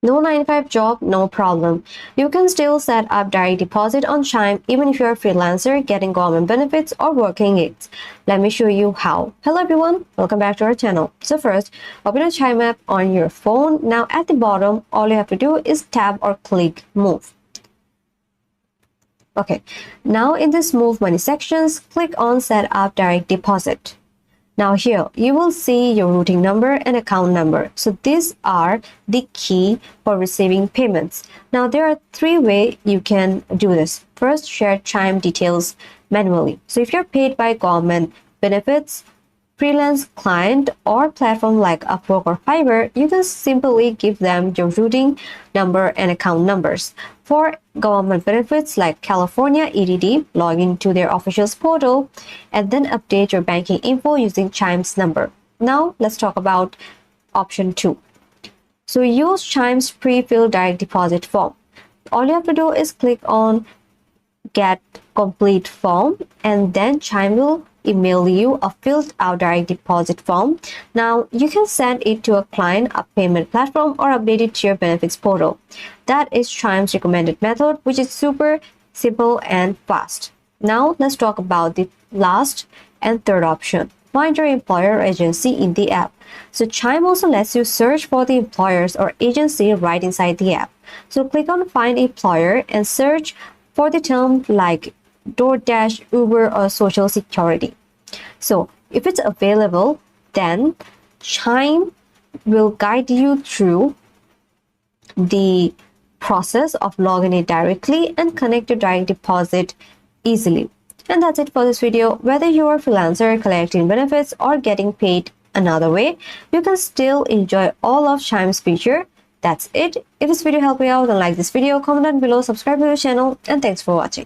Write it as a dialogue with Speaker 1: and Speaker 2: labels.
Speaker 1: No 9 to 5 job, no problem. You can still set up direct deposit on Chime even if you're a freelancer getting government benefits or working gigs. Let me show you how. Hello everyone, welcome back to our channel. So first, open a Chime app on your phone. Now at the bottom, all you have to do is tap or click Move. Okay, now in this Move Money sections, click on Set up Direct Deposit. Now here, you will see your routing number and account number. So these are the key for receiving payments. Now there are 3 ways you can do this. First, share Chime details manually. So if you're paid by government benefits, freelance client or platform like Upwork or Fiverr, you can simply give them your routing number and account numbers. For government benefits like California EDD, log into their official portal and then update your banking info using Chime's number. Now let's talk about option 2. So use Chime's pre-filled direct deposit form. All you have to do is click on Get Complete Form and then Chime will email you a filled out direct deposit form. Now you can send it to a client, a payment platform, or update it to your benefits portal. That is Chime's recommended method, which is super simple and fast. Now let's talk about the last and third option. Find your employer or agency in the app. So Chime also lets you search for the employers or agency right inside the app. So click on Find Employer and search for the term like DoorDash, Uber, or Social Security. So if it's available, then Chime will guide you through the process of logging it directly and connect your direct deposit easily. And that's it for this video. Whether you're a freelancer collecting benefits or getting paid another way, you can still enjoy all of Chime's feature. That's it. If this video helped you out, then like this video, comment down below, subscribe to the channel, and thanks for watching.